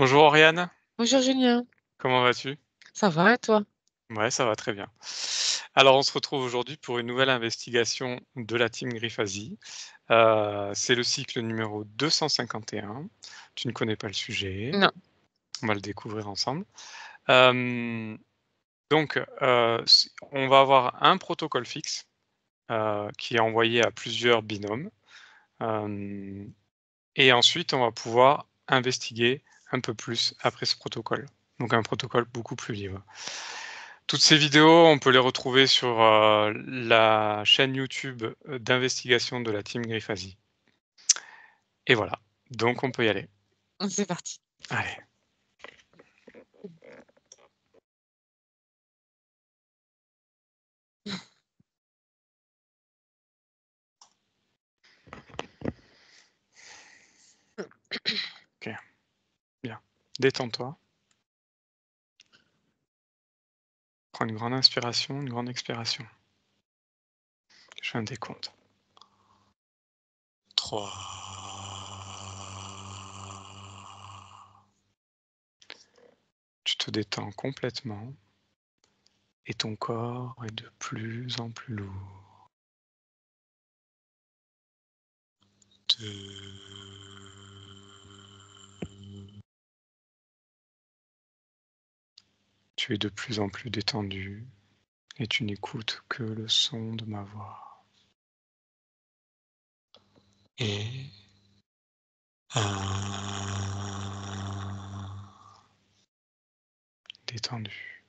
Bonjour Oriane, Bonjour Julien, comment vas-tu? ça va et toi? Ouais, ça va très bien. Alors, on se retrouve aujourd'hui pour une nouvelle investigation de la team Griffasi. C'est le cycle numéro 251. Tu ne connais pas le sujet, Non. on va le découvrir ensemble. Hem, on va avoir un protocole fixe, qui est envoyé à plusieurs binômes, hem et ensuite on va pouvoir investiguer un peu plus après ce protocole. Donc un protocole beaucoup plus libre. Toutes ces vidéos, on peut les retrouver sur, la chaîne YouTube, d'investigation de la team Griffasi et voilà, donc on peut y aller. C'est parti. Allez. OK, bien. Détends-toi. Prends une grande inspiration, une grande expiration. Je fais un décompte. 3. Tu te détends complètement et ton corps est de plus en plus lourd. 2. Tu es de plus en plus détendu et tu n'écoutes que le son de ma voix. Et 1. Détendu.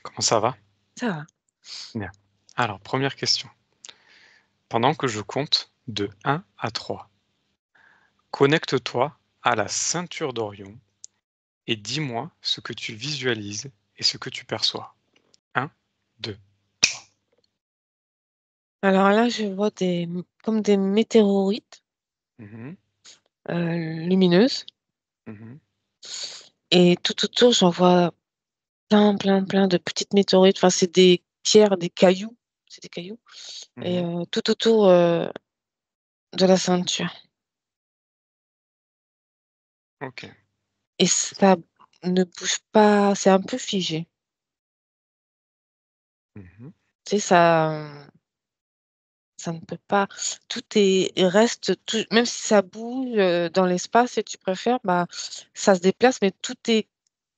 Comment ça va? Ça va. Bien. Alors, première question. Pendant que je compte de 1 à 3, connecte-toi à la ceinture d'Orion et dis-moi ce que tu visualises et ce que tu perçois. 1, 2. Alors là, je vois comme des météorites Mmh. lumineuses Mmh. et tout autour, j'en vois plein de petites météorites. Enfin, c'est des pierres, des cailloux. C'est des cailloux et Mmh. tout autour de la ceinture. OK. Et ça ne bouge pas, c'est un peu figé. Mmh. Tu sais, ça ne peut pas. Reste, même si ça bouge dans l'espace, si tu préfères, bah, ça se déplace, mais tout est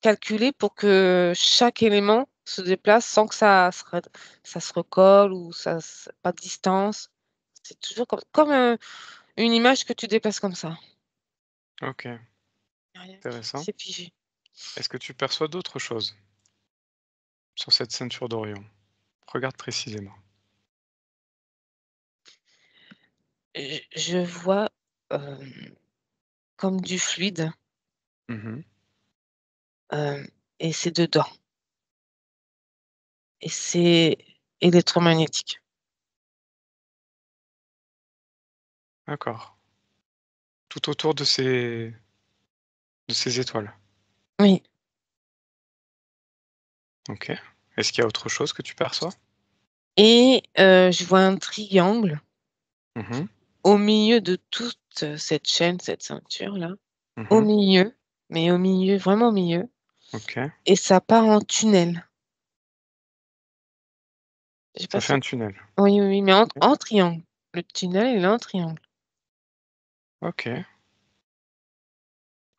calculé pour que chaque élément se déplace sans que ça se recolle ou pas de distance. C'est toujours comme une image que tu déplaces comme ça. OK, Y a rien qui intéressant. c'est figé. Est-ce que tu perçois d'autres choses sur cette ceinture d'Orion? Regarde précisément. Je vois comme du fluide Mmh. euh, et c'est dedans. Et c'est électromagnétique. D'accord. Tout autour de ces étoiles? Oui. OK. Est-ce qu'il y a autre chose que tu perçois? Et je vois un triangle Mmh. au milieu de toute cette chaîne, cette ceinture-là, au Mmh. milieu, mais au milieu, vraiment au milieu, OK. et ça part en tunnel. Je sais pas Ça fait si un tunnel. oui, mais OK. en triangle. Le tunnel, il est en triangle OK,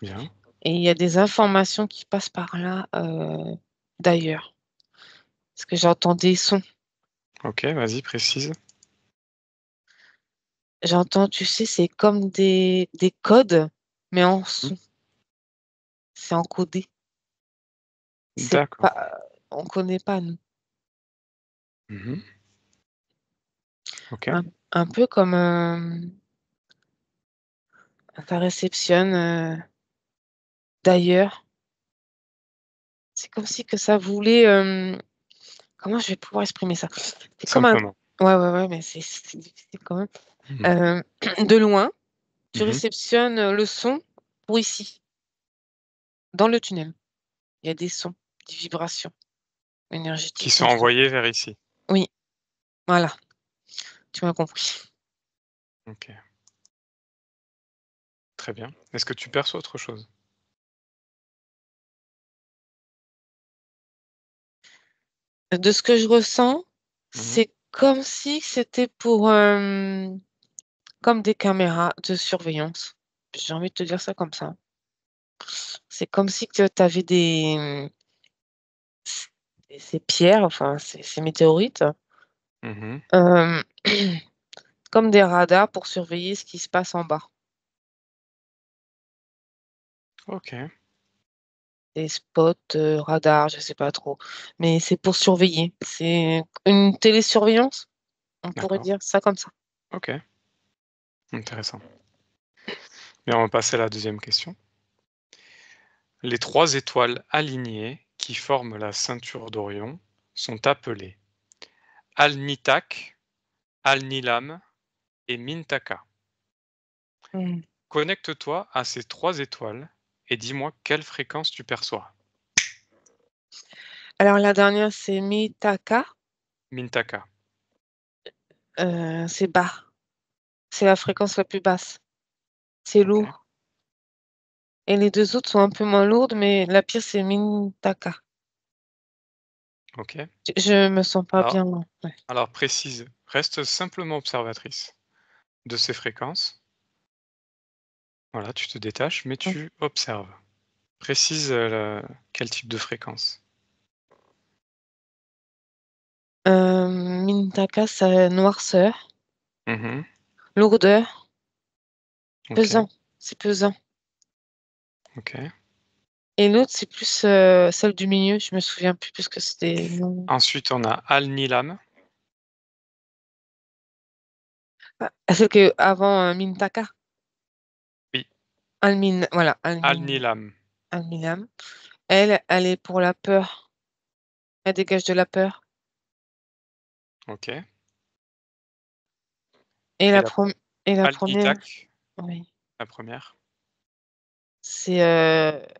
bien. et il y a des informations qui passent par là, d'ailleurs. Parce que j'entends des sons. OK, vas-y, précise. J'entends, tu sais, c'est comme des codes, mais en Mmh. son. C'est encodé. C'est D'accord. pas on connaît pas, nous. Mmh. OK. Un peu comme, ça réceptionne, d'ailleurs. C'est comme si que ça voulait, comment je vais pouvoir exprimer ça? C'est comme un Simplement. ouais, mais c'est difficile quand même. Mmh. De loin, tu Mmh. réceptionnes, le son pour ici, dans le tunnel. Il y a des sons, des vibrations Qui énergétiques sont comme ça. envoyés vers ici. Oui, voilà, tu m'as compris. OK. Très bien. Est-ce que tu perçois autre chose? De ce que je ressens, Mmh. c'est comme si c'était pour, comme des caméras de surveillance. J'ai envie de te dire ça comme ça. C'est comme si que tu avais ces pierres, enfin ces météorites, Mmh. hem, comme des radars pour surveiller ce qui se passe en bas. OK, Des spots, radars, je sais pas trop, mais c'est pour surveiller. C'est une télésurveillance, on pourrait d'accord. dire ça comme ça. OK, intéressant. Et on va passer à la deuxième question. Les 3 étoiles alignées qui forment la ceinture d'Orion sont appelées Alnitak, Alnilam et Mintaka. Mmh. Connecte-toi à ces 3 étoiles et dis-moi quelle fréquence tu perçois. Alors la dernière, c'est Mitaka, Mintaka. c'est bas, c'est la fréquence la plus basse, c'est OK, lourd et les 2 autres sont un peu moins lourdes, mais la pire, c'est Mintaka. OK. Je me sens pas Alors bien, ouais. alors précise, reste simplement observatrice de ces fréquences. Voilà, tu te détaches, mais Mmh. tu observes. Précise, quel type de fréquence. Mintaka, c'est noirceur, Mmh. lourdeur, OK, pesant, c'est pesant OK. et l'autre, c'est plus, celle du milieu, je me souviens plus puisque c'était non. Ensuite, on a Al-Nilam. Celle qui est avant, Mintaka? Oui, Voilà, Al-Nilam. Almilam. Elle est pour la peur. Elle dégage de la peur OK. et Et la la prom et la 1re, Al-Nitak, oui, la première. c'est,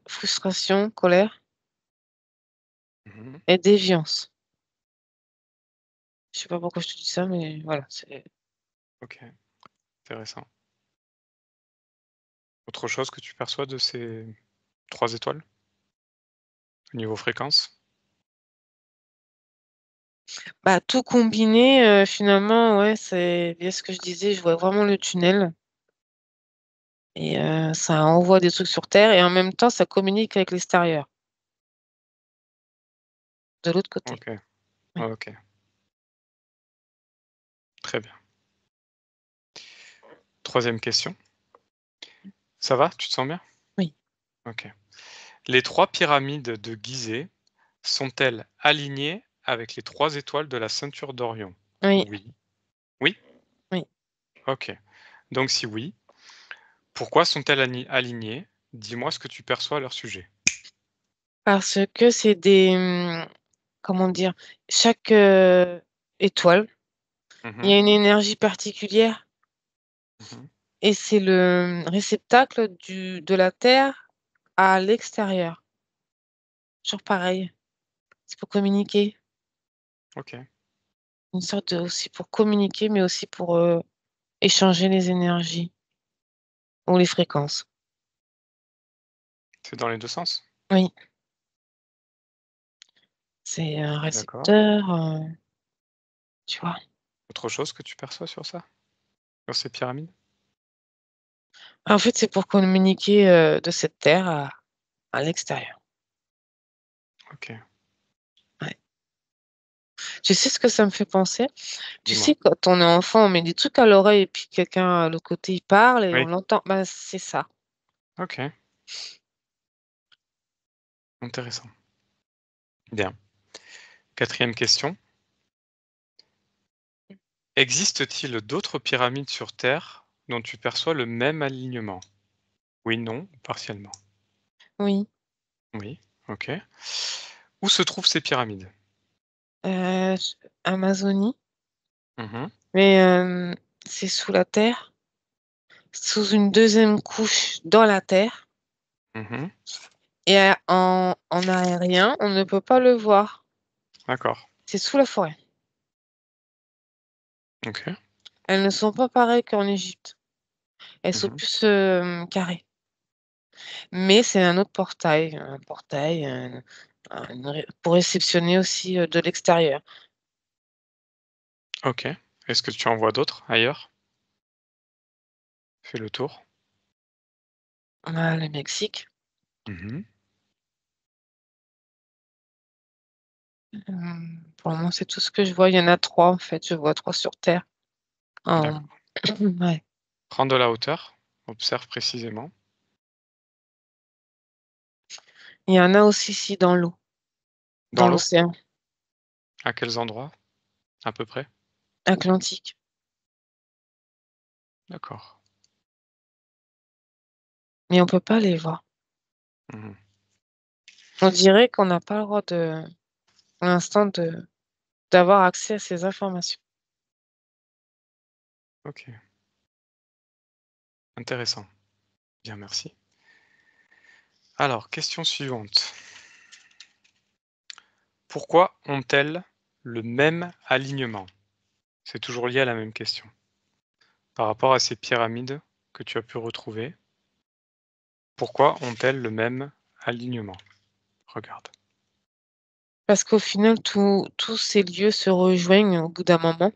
frustration, colère Mmh. et déviance. Je sais pas pourquoi je te dis ça, mais voilà, c'est OK, intéressant. Autre chose que tu perçois de ces 3 étoiles, au niveau fréquence? bah, tout combiné, finalement, ouais, c'est bien ce que je disais, je vois vraiment le tunnel et ça envoie des trucs sur terre et en même temps, ça communique avec l'extérieur, de l'autre côté. OK, Oui, OK, très bien. Troisième question. Ça va? Tu te sens bien? oui, OK. Les 3 pyramides de Gizeh sont-elles alignées avec les 3 étoiles de la ceinture d'Orion? oui, Oui. Oui? oui. OK. Donc si oui, pourquoi sont-elles alignées? Dis-moi ce que tu perçois à leur sujet. Parce que c'est comment dire? Chaque, étoile, il y Mmh. a une énergie particulière Mmh. et c'est le, réceptacle de la Terre à l'extérieur. Toujours pareil, c'est pour communiquer. OK. Une sorte de aussi pour communiquer, mais aussi pour, échanger les énergies ou les fréquences. C'est dans les 2 sens? Oui, c'est un D'accord. récepteur, tu vois? Autre chose que tu perçois sur ça? Sur ces pyramides? En fait, c'est pour communiquer, de cette terre à l'extérieur. OK. Ouais. Tu sais ce que ça me fait penser? Tu Dis-moi. sais, quand on est enfant, on met des trucs à l'oreille et puis quelqu'un à l'autre côté, il parle et on Oui. l'entend. Bah, c'est ça. OK, intéressant. Bien. Quatrième question. Existe-t-il d'autres pyramides sur Terre dont tu perçois le même alignement? Oui, non, partiellement. Oui, Oui, OK. Où se trouvent ces pyramides? j Amazonie, Mmh. mais c'est sous la terre, sous une deuxième couche dans la terre Mmh. et en aérien, on ne peut pas le voir. D'accord. C'est sous la forêt. OK. Elles ne sont pas pareilles qu'en Égypte. Elles sont Mmh. plus, carrées. Mais c'est un portail, une ré pour réceptionner aussi, de l'extérieur. OK. Est-ce que tu en vois d'autres ailleurs? Fais le tour. Le Mexique, Mmh. pour le moment, c'est tout ce que je vois. Il y en a 3 en fait, je vois 3 sur terre. En D'accord. ouais. Prends de la hauteur, observe précisément. Il y en a aussi ici dans l'eau, Dans dans l'eau? l'océan À quels endroits, à peu près? Atlantique. D'accord. Mais on peut pas les voir. Mmh. On dirait qu'on n'a pas le droit pour l'instant d'avoir accès à ces informations. OK, intéressant. Bien, merci. Alors, question suivante. Pourquoi ont-elles le même alignement? C'est toujours lié à la même question. Par rapport à ces pyramides que tu as pu retrouver, pourquoi ont-elles le même alignement? Regarde. Parce qu'au final, tous ces lieux se rejoignent au bout d'un moment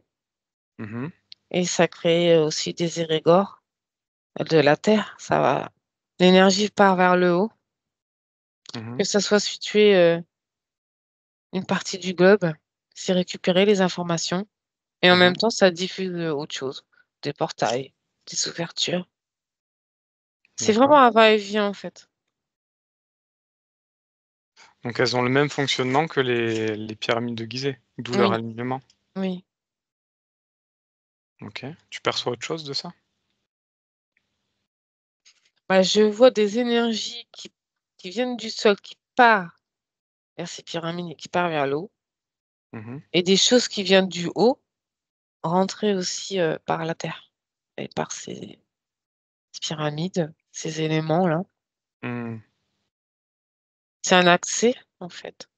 Mmh. et ça crée aussi des égrégores de la Terre. L'énergie part vers le haut, Mmh. que ça soit situé, une partie du globe, c'est récupérer les informations et en même Mmh. temps ça diffuse, autre chose, des portails, des ouvertures. C'est vraiment D'accord. un va-et-vient en fait. Donc elles ont le même fonctionnement que les pyramides de Gizeh, d'où leur Oui, alignement? oui. OK. Tu perçois autre chose de ça? Je vois des énergies qui viennent du sol, qui partent vers ces pyramides et qui partent vers l'eau Mmh. et des choses qui viennent du haut, rentrer aussi, par la terre et par ces pyramides, ces éléments-là. Mmh. C'est un accès, en fait,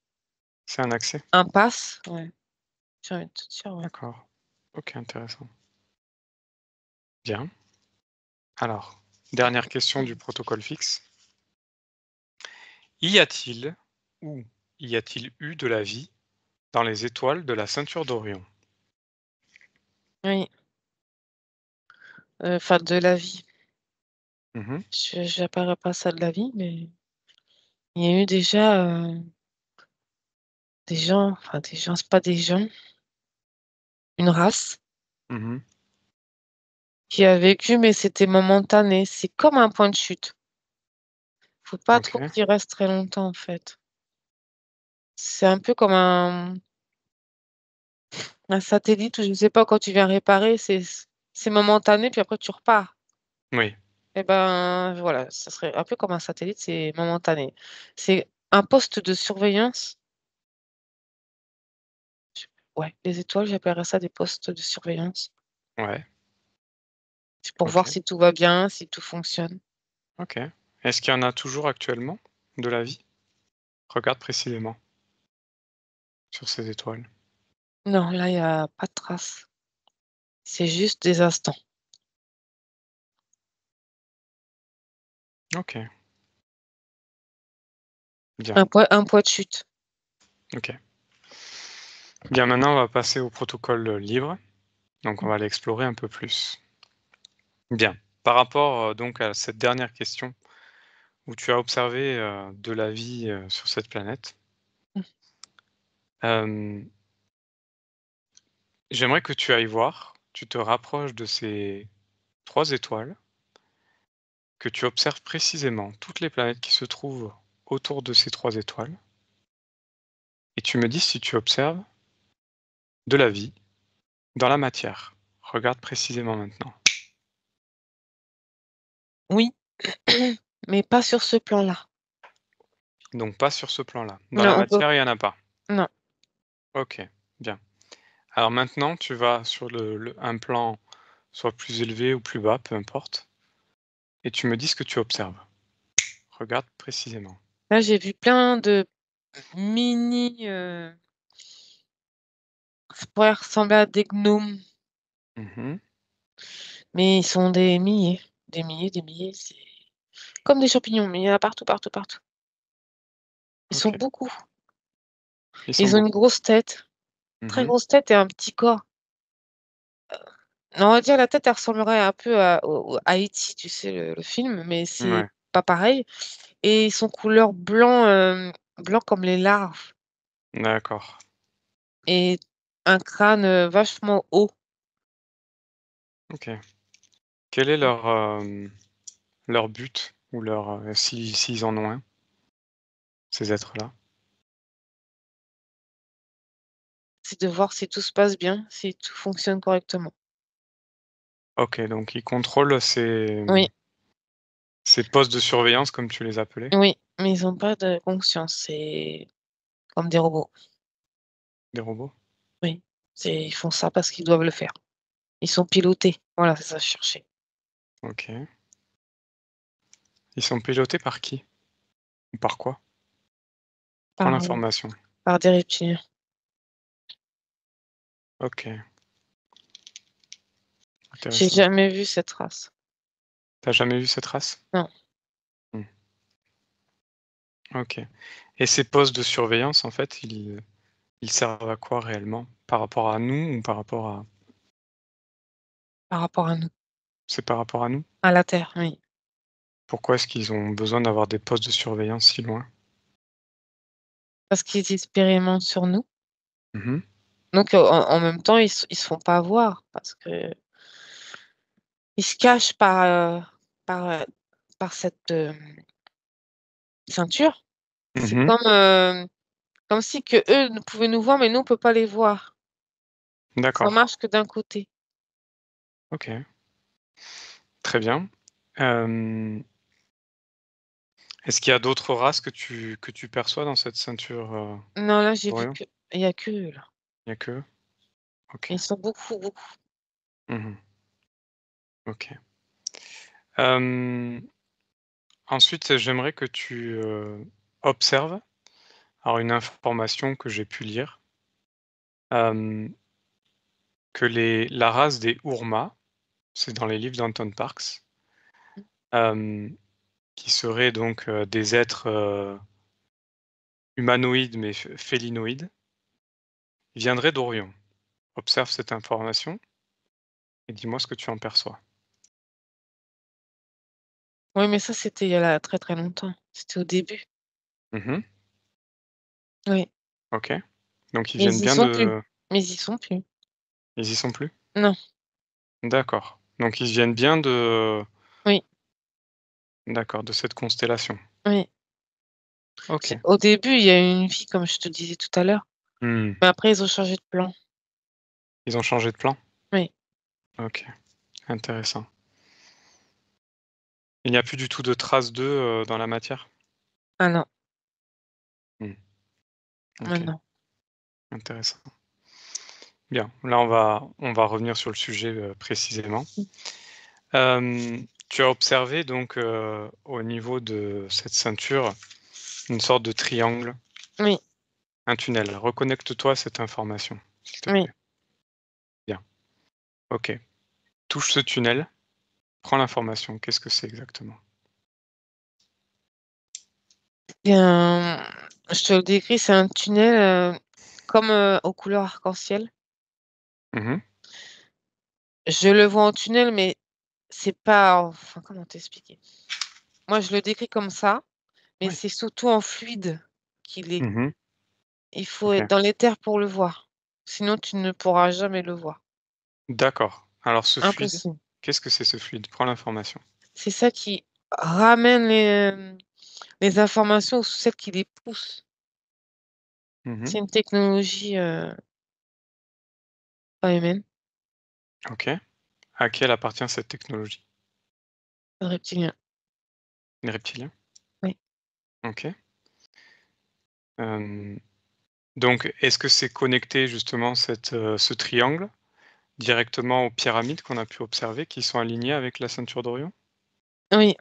C'est un accès? un pass, ouais, j'ai envie de te dire, ouais. D'accord. OK, intéressant. Bien. Alors, dernière question du protocole fixe. Y a-t-il ou y a-t-il eu de la vie dans les étoiles de la ceinture d'Orion? Oui, enfin de la vie. Mmh. Je j'appellerais pas ça de la vie, mais il y a eu déjà, des gens, c'est pas des gens, une race Mmh. qui a vécu, mais c'était momentané. C'est comme un point de chute. Faut pas trop OK. qu'il reste très longtemps, en fait. C'est un peu comme un satellite où je sais pas, quand tu viens réparer, c'est momentané, puis après tu repars. Oui. Et ben, voilà, ça serait un peu comme un satellite, c'est momentané. C'est un poste de surveillance. Ouais, les étoiles, j'appellerais ça des postes de surveillance. Ouais. C'est pour voir OK. si tout va bien, si tout fonctionne. OK. Est-ce qu'il y en a toujours actuellement de la vie? Regarde précisément sur ces étoiles. Non, là, il y a pas de trace. C'est juste des instants. OK. Bien. Un poids de chute. OK. Bien, maintenant, on va passer au protocole libre. Donc, on va l'explorer un peu plus. Bien. Par rapport donc à cette dernière question où tu as observé de la vie sur cette planète, Mmh. euh, j'aimerais que tu ailles voir, tu te rapproches de ces trois étoiles, que tu observes précisément toutes les planètes qui se trouvent autour de ces trois étoiles, et tu me dis si tu observes de la vie dans la matière. Regarde précisément maintenant. Oui, mais pas sur ce plan-là. Donc pas sur ce plan-là. Dans la Non, on peut matière, il n'y en a pas. non. Ok, bien. Alors maintenant, tu vas sur un plan soit plus élevé ou plus bas, peu importe, et tu me dis ce que tu observes. Regarde précisément. Là, j'ai vu plein de mini, ça pourrait ressembler à des gnomes, Mhm. mais ils sont des milliers. des milliers, c'est comme des champignons, mais il y en a partout, partout, partout. Ils sont OK. beaucoup. Ils sont Ils ont une beaucoup. grosse tête, très Mmh. grosse tête et un petit corps. On va dire la tête, elle ressemblerait un peu à E.T., tu sais, le film, mais c'est Ouais, pas pareil et ils sont couleur blanc, blanc comme les larves d'accord. et un crâne, vachement haut. OK. Quel est leur but ou s'ils en ont un, ces êtres-là? C'est de voir si tout se passe bien, si tout fonctionne correctement. OK, donc ils contrôlent Oui, ces postes de surveillance comme tu les appelais? oui, mais ils ont pas de conscience, c'est comme des robots. Des robots? Oui, ils font ça parce qu'ils doivent le faire. Ils sont pilotés. Voilà, c'est ça que je cherchais. OK. Ils sont pilotés par qui? Ou par quoi? Prends Par, l'information. par des reptiliens. OK, J'ai intéressant. jamais vu cette race. T'as jamais vu cette race? Non. Mmh. OK, et ces postes de surveillance, en fait, ils servent à quoi réellement? Par rapport à nous ou par rapport à Par rapport à nous, c'est par rapport à nous? à la Terre, oui. Pourquoi est-ce qu'ils ont besoin d'avoir des postes de surveillance si loin? Parce qu'ils expérimentent sur nous. Mmh. Donc, en même temps, ils se font pas voir parce qu'ils se cachent par, par cette, ceinture. C'est Mmh. comme si que eux ne pouvaient nous voir, mais nous, on peut pas les voir. Ça D'accord, marche que d'un côté. OK, très bien. Hem, Est-ce qu'il y a d'autres races que tu perçois dans cette ceinture, Non, là, j'ai vu d'Orion? qu'il y a qu'eux, là. Il y a qu'eux? OK. Ils sont beaucoup, beaucoup. Mmh. OK. Hem, Ensuite, j'aimerais que tu, observes, alors une information que j'ai pu lire, hem, que la race des Urma, c'est dans les livres d'Anton Parks, hem, qui seraient donc, des êtres, humanoïdes mais félinoïdes, viendraient d'Orion. Observe cette information et dis-moi ce que tu en perçois. Oui, mais ça, c'était il y a très, très longtemps. C'était au début. Mmh. Oui, OK. Donc ils mais viennent ils y bien sont plus. de Mais ils y sont plus. ils y sont plus? Non, D'accord. Donc ils viennent bien de oui, d'accord, de cette constellation. oui. OK. Au début, il y a eu une vie, comme je te disais tout à l'heure, Mmh. mais après, ils ont changé de plan. Ils ont changé de plan? Oui. OK, intéressant. Il n'y a plus du tout de traces d'eux, dans la matière? Ah non, Mmh. ah OK, non. intéressant. Bien, là on va revenir sur le sujet, précisément. Mmh. Tu as observé donc, au niveau de cette ceinture, une sorte de triangle, Oui, un tunnel. Reconnecte-toi à cette information, s'il te oui. plaît. Bien, OK. Touche ce tunnel, prends l'information. Qu'est-ce que c'est exactement? Bien, je te le décris, c'est un tunnel, comme, aux couleurs arc-en-ciel. Mmh. Je le vois en tunnel, mais c'est pas enfin, comment t'expliquer? Moi, je le décris comme ça, mais Oui. c'est surtout en fluide qu'il est. Mmh. Il faut OK. être dans les terres pour le voir. Sinon, tu ne pourras jamais le voir. D'accord. Alors ce fluide, Impossible. qu'est-ce que c'est ce fluide? Prends l'information. C'est ça qui ramène les informations ou celles qui les poussent. Mmh. C'est une technologie, pas humaine, OK. À qui elle appartient cette technologie? reptilien. Les reptiliens? Oui. OK. Hem, donc est-ce que c'est connecté justement ce triangle directement aux pyramides qu'on a pu observer qui sont alignées avec la ceinture d'Orion? Oui,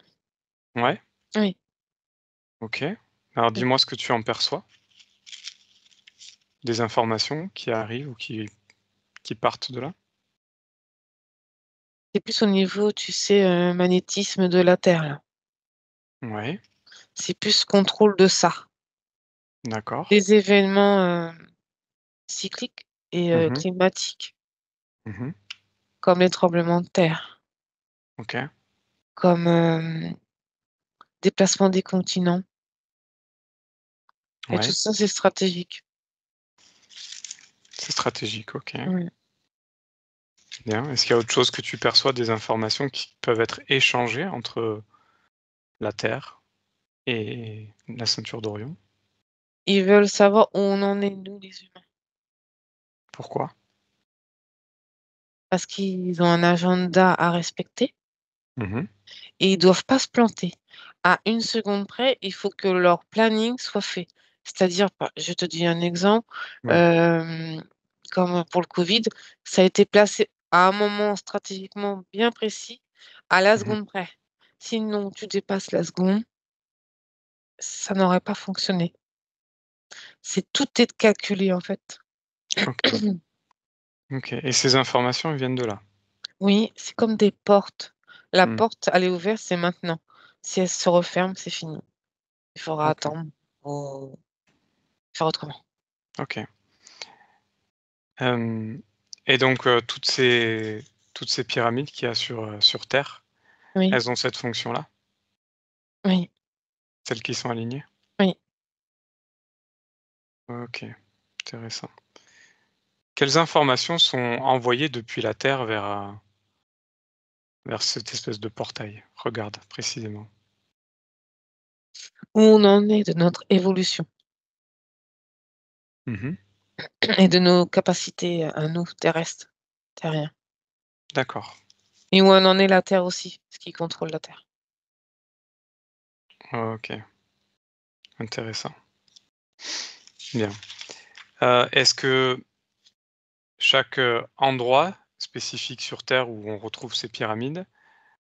Ouais? oui. OK. Alors Mmh. dis-moi ce que tu en perçois, des informations qui arrivent ou qui partent de là? C'est plus au niveau, tu sais, magnétisme de la Terre, là. Ouais, C'est plus contrôle de ça. d'accord. Des événements, cycliques et Mmh. climatiques, Mmh. comme les tremblements de terre, OK. comme, déplacement des continents et tout Ouais, ça, c'est stratégique. c'est stratégique, OK. Ouais. Bien. Est-ce qu'il y a autre chose que tu perçois, des informations qui peuvent être échangées entre la Terre et la ceinture d'Orion? Ils veulent savoir où on en est, nous, les humains, Pourquoi? parce qu'ils ont un agenda à respecter Mmh. et ils doivent pas se planter. À une seconde près, il faut que leur planning soit fait. C'est-à-dire, je te dis un exemple, Ouais. hem, comme pour le covid, ça a été placé à un moment stratégiquement bien précis, à la Mmh. seconde près. Sinon, tu dépasses la seconde, ça n'aurait pas fonctionné. Tout est calculé, en fait. OK. OK, et ces informations, elles viennent de là? Oui, c'est comme des portes. La Mmh. porte, elle est ouverte, c'est maintenant. Si elle se referme, c'est fini. Il faudra OK, attendre ou faire autrement. OK. Hem Et donc toutes ces pyramides qu'il y a sur Terre, Oui, elles ont cette fonction-là? oui, Celles qui sont alignées? oui. OK, intéressant. Quelles informations sont envoyées depuis la Terre vers cette espèce de portail? Regarde précisément. Où on en est de notre évolution Mmh. et de nos capacités à nous, terrestres, terriens. D'accord. Et où en est la Terre aussi, ce qui contrôle la Terre. OK, intéressant. Bien. Est-ce que chaque, endroit spécifique sur Terre où on retrouve ces pyramides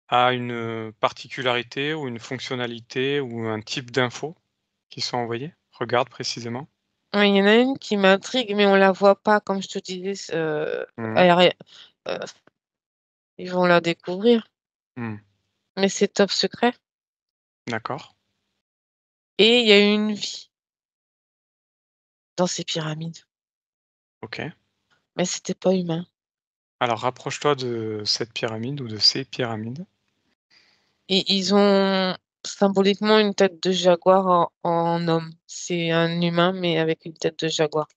a une, particularité ou une fonctionnalité ou un type d'infos qui sont envoyées? Regarde précisément. Oui, il y en a une qui m'intrigue, mais on la voit pas, comme je te disais, Mmh. aérien heu, ils vont la découvrir, Mmh. mais c'est top secret D'accord. et il y a eu une vie dans ces pyramides, OK. mais c'était pas humain Alors rapproche-toi de cette pyramide ou de ces pyramides. et ils ont symboliquement une tête de jaguar en homme. C'est un humain, mais avec une tête de jaguar.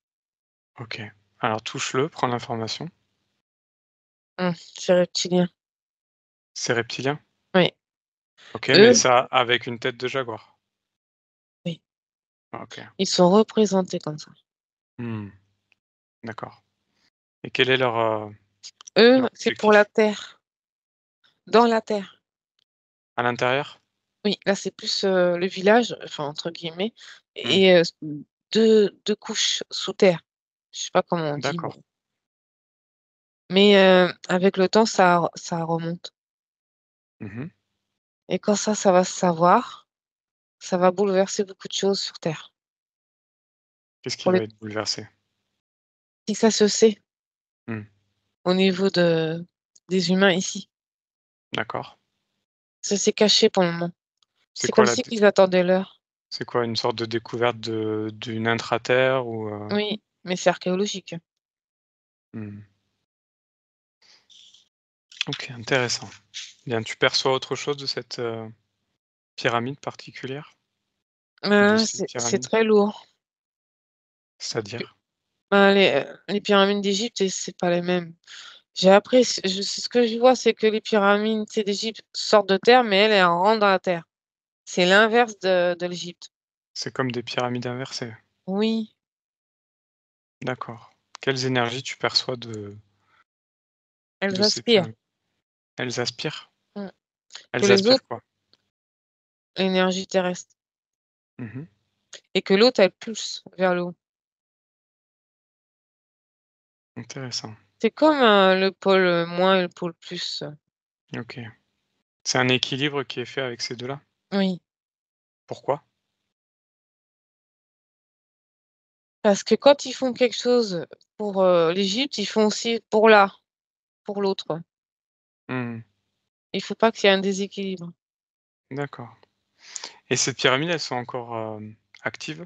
OK. Alors touche-le, prends l'information. C'est reptilien. C'est reptilien? Oui. OK, mais Eux, ça avec une tête de jaguar? oui, OK. ils sont représentés comme ça. Mmh. D'accord, et quel est leur, Eux, leur c'est pour la objectif? terre, dans la terre. À l'intérieur? Oui, là, c'est plus, le village, enfin, entre guillemets Mmh. et 2 couches sous terre. Je sais pas comment on dit, D'accord. mais avec le temps, ça remonte Mmh. et quand ça va se savoir, ça va bouleverser beaucoup de choses sur terre. Qu'est-ce qui Pour va les être bouleversé? Si ça se sait Mmh. au niveau des humains ici, D'accord. ça s'est caché pour le moment. C'est C'est quoi comme la si dé qu'ils attendaient l'heure. c'est quoi, une sorte de découverte d'une intra-terre ou, Oui, mais c'est archéologique. Mmh. OK, intéressant. Bien, tu perçois autre chose de cette, pyramide particulière? Ou de ces C'est pyramides? très lourd. C'est-à-dire? Les pyramides d'Égypte et c'est pas les mêmes. J'ai appris ce que je vois, c'est que les pyramides, tu sais, d'Égypte sortent de terre, mais elles rentrent dans la terre. C'est l'inverse de l'Égypte. C'est comme des pyramides inversées? Oui, D'accord. Quelles énergies tu perçois de elles ces aspirent. pyramides? Elles aspirent? Mmh. Que Elles les aspirent autres, quoi? l'énergie terrestre Mmh. et que l'autre, elle pousse vers le haut. Intéressant. C'est comme, le pôle, moins et le pôle plus. OK. C'est un équilibre qui est fait avec ces 2 là? Oui, Pourquoi? parce que quand ils font quelque chose pour, l'Égypte, ils font aussi pour l'autre. Mmh. Il faut pas qu'il y ait un déséquilibre. D'accord. Et ces pyramides, elles sont encore, actives?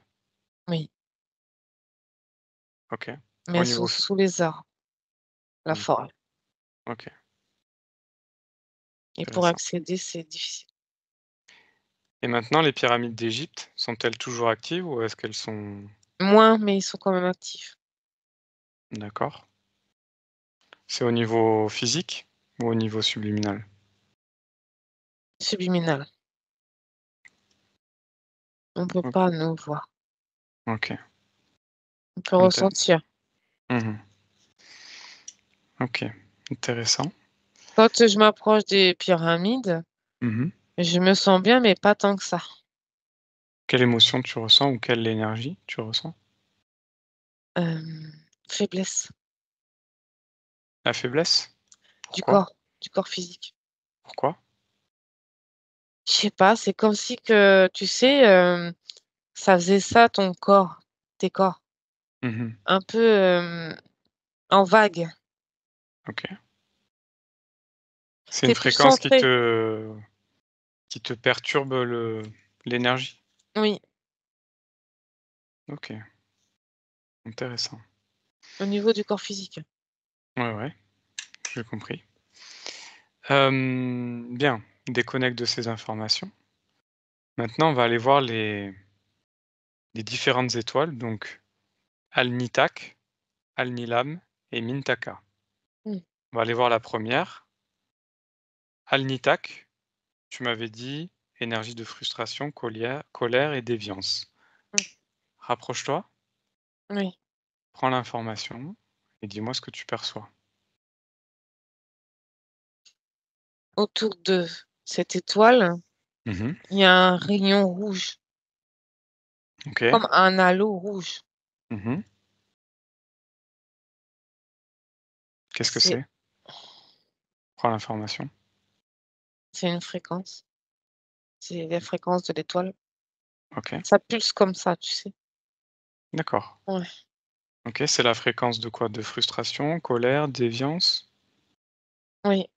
Oui, OK. mais Au elles sont niveau sous les arbres, la mmh, forêt. OK, Et pour intéressant. accéder, c'est difficile. Et maintenant, les pyramides d'Égypte, sont-elles toujours actives ou est-ce qu'elles sont Moins, mais ils sont quand même actifs. d'accord. C'est au niveau physique ou au niveau subliminal? Subliminal. On peut OK, pas nous voir. OK, On peut intéressant. ressentir. Mmh. OK, intéressant. Quand je m'approche des pyramides, Mmh. je me sens bien, mais pas tant que ça. Quelle émotion tu ressens ou quelle énergie tu ressens? Faiblesse La faiblesse? du Pourquoi? corps, du corps physique. Pourquoi? Je sais pas, c'est comme si que, tu sais, ça faisait ça ton corps, tes corps, Mmh. un peu, en vague. OK. C'est Tu une es plus fréquence centré. qui te perturbe l'énergie? Oui, OK, intéressant. au niveau du corps physique. Ouais, ouais, j'ai compris. Bien, déconnecte de ces informations. Maintenant, on va aller voir les différentes étoiles, donc Al-Nitak, Al-Nilam et Mintaka. Mmh. On va aller voir la première. Al-Nitak, tu m'avais dit énergie de frustration, colère et déviance. Mmh. Rapproche-toi, Oui. prends l'information et dis-moi ce que tu perçois. Autour de cette étoile, Mmh. il y a un rayon rouge, OK. comme un halo rouge. Mmh. Qu'est-ce que C'est c'est? Prends l'information. c'est une fréquence, c'est la fréquence de l'étoile. OK, Ça pulse comme ça, tu sais? d'accord. Ouais, OK, c'est la fréquence de quoi? De frustration, colère, déviance? oui,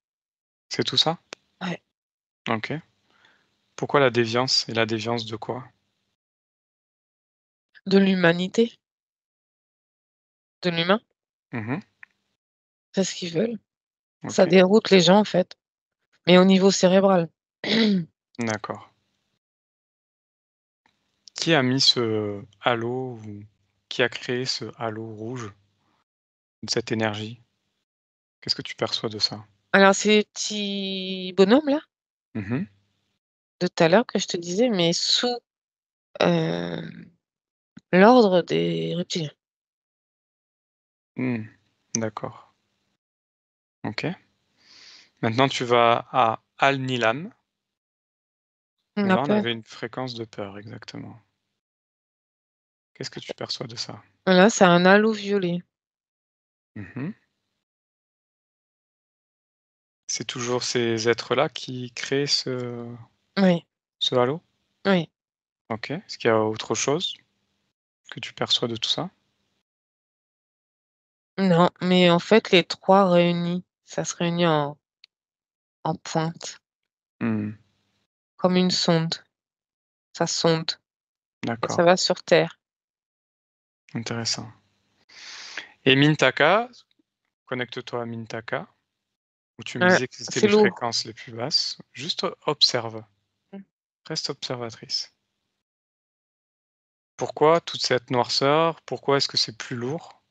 C'est tout ça? ouais. OK. Pourquoi la déviance? Et la déviance de quoi? De l'humanité, de l'humain, Mmh. c'est ce qu'ils veulent. Ça OK, déroute les gens, en fait, mais au niveau cérébral. d'accord. Qui a mis ce halo ou qui a créé ce halo rouge, cette énergie? Qu'est-ce que tu perçois de ça? Alors ces petits bonhommes-là, Mmh. de tout à l'heure que je te disais, mais sous, hem, l'ordre des reptiliens. Mmh. D'accord. OK. Maintenant tu vas à Al-Nilam, On où là on appelle avait une fréquence de peur, exactement. Qu'est-ce que tu perçois de ça? Là, c'est un halo violet. Mmh. C'est toujours ces êtres-là qui créent Oui, ce halo? oui. OK. Est-ce qu'il y a autre chose que tu perçois de tout ça? Non, mais en fait, les 3 réunis, ça se réunit en pointe, Mmh. comme une sonde. Ça sonde et ça D'accord, va sur terre. intéressant. Et Mintaka, connecte-toi à Mintaka, où tu me Ouais, disais que c'était c'est les lourd. fréquences les plus basses. Juste observe, Mmh. reste observatrice. Pourquoi toute cette noirceur? Pourquoi est-ce que c'est plus lourd?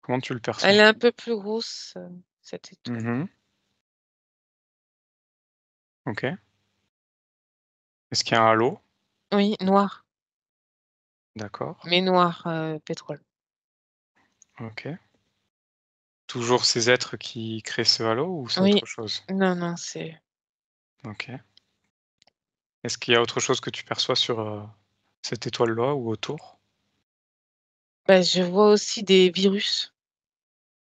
Comment tu le Elle perçois? est un peu plus rousse, cette étoile. Mmh. OK. Est-ce qu'il y a un halo? Oui, noir, D'accord. mais noir, pétrole. OK. Toujours ces êtres qui créent ce halo ou c'est Oui. autre chose? Non, non, c'est OK. Est-ce qu'il y a autre chose que tu perçois sur, cette étoile-là ou autour? bah, je vois aussi des virus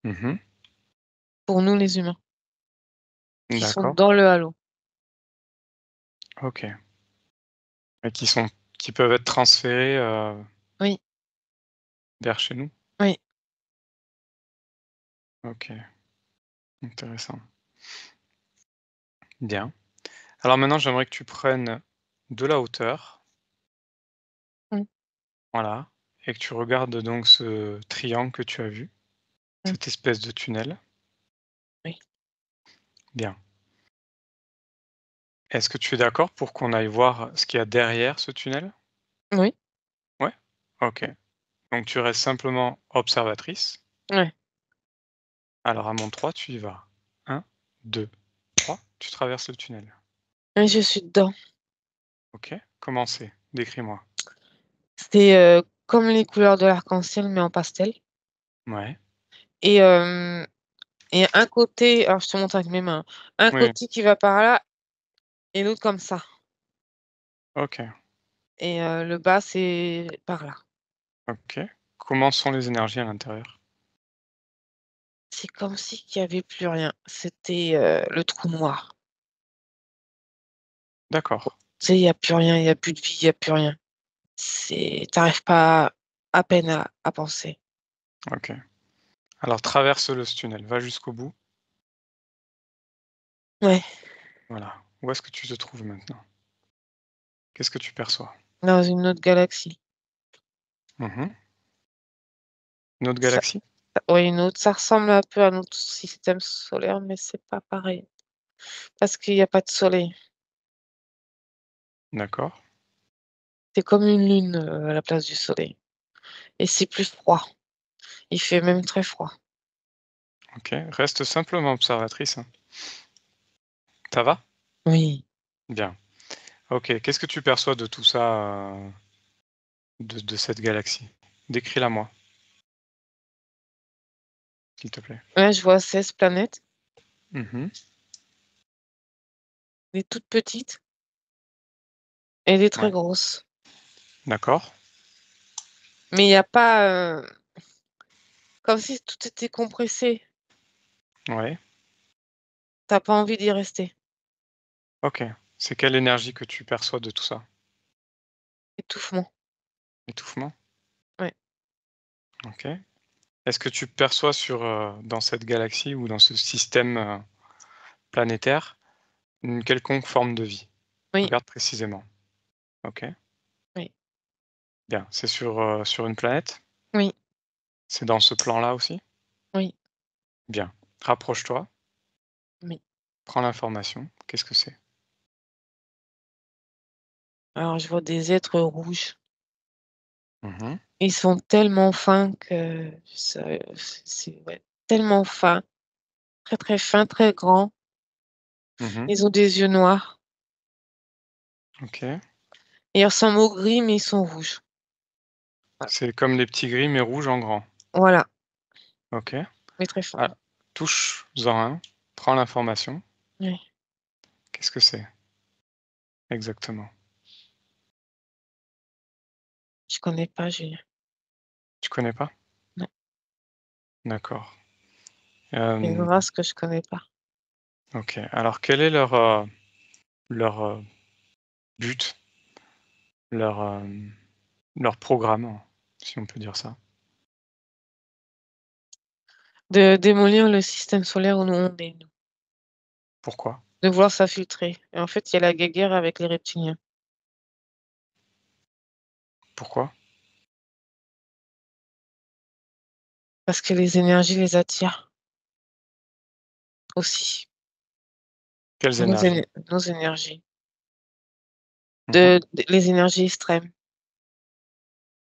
Mmh. pour nous les humains, qui sont D'accord. dans le halo. OK. Et qui peuvent être transférés, Oui, vers chez nous? oui. OK, intéressant. Bien. Alors maintenant, j'aimerais que tu prennes de la hauteur, Mmh, voilà, et que tu regardes donc ce triangle que tu as vu, mmh, cette espèce de tunnel. oui. Bien. Est-ce que tu es d'accord pour qu'on aille voir ce qu'il y a derrière ce tunnel? Oui, Ouais? OK. Donc tu restes simplement observatrice. ouais. Alors à mon 3, tu y vas. 1, 2, 3. Tu traverses le tunnel. Oui, je suis dedans. OK. Comment c'est? Décris-moi. C'est, comme les couleurs de l'arc-en-ciel, mais en pastel Ouais. et hem et un côté alors je te montre avec mes mains, hein. Un Oui. côté qui va par là et l'autre comme ça OK. et le bas, c'est par là. OK. Comment sont les énergies à l'intérieur? C'est comme si qu'il y avait plus rien. C'était, le trou noir. D'accord. Tu sais, il y a plus rien, il y a plus de vie, il y a plus rien. C'est tu arrives pas à peine à penser. OK. Alors traverse-le ce tunnel, va jusqu'au bout. Ouais, Voilà. Où est-ce que tu te trouves maintenant? Qu'est-ce que tu perçois? dans une autre galaxie. Mmh. Une autre Ça galaxie? ouais, une autre, ça ressemble un peu à notre système solaire, mais c'est pas pareil parce qu'il y a pas de soleil. D'accord. C'est comme une lune, à la place du soleil et c'est plus froid. Il fait même très froid. OK. Reste simplement observatrice, hein. Ça va? Oui. Bien. OK. Qu'est-ce que tu perçois de tout ça, de cette galaxie? Décris-la moi, s'il te plaît. Ouais, je vois 16 planètes, Mmh. des toutes petites et des très Ouais. grosses. D'accord. Mais il y a pas, comme si tout était compressé. Ouais. Tu as pas envie d'y rester. OK. C'est quelle énergie que tu perçois de tout ça? Étouffement. Étouffement? Ouais. OK. Est-ce que tu perçois dans cette galaxie ou dans ce système, planétaire, une quelconque forme de vie? Oui, Regarde précisément. OK. oui, Bien. C'est sur une planète? oui, C'est dans ce plan-là aussi? oui, Bien. Rapproche-toi, oui. prends l'information. Qu'est-ce que c'est? Alors je vois des êtres rouges. Mmh. Ils sont tellement fins que ça c'est ouais, tellement fins, très, très fins, très grands. Mmh. Ils ont des yeux noirs OK. et ils ressemblent au gris, mais ils sont rouges. Voilà. C'est comme les petits gris mais rouges en grand. Voilà, OK. mais très fins. Ah, touche-en un, prends l'information. Oui. Qu'est-ce que c'est exactement? Je connais pas, Julien. Tu connais pas? Non, D'accord. une Hem, race que je connais pas. OK. Alors quel est leur, but? Leur, leur programme, si on peut dire ça? De démolir le système solaire où nous on est, nous. Pourquoi? De vouloir s'infiltrer et en fait, il y a la guerre avec les reptiliens. Pourquoi? Parce que les énergies les attirent aussi. Quelles Nos énergies? éne nos énergies. Mmh. Les énergies extrêmes.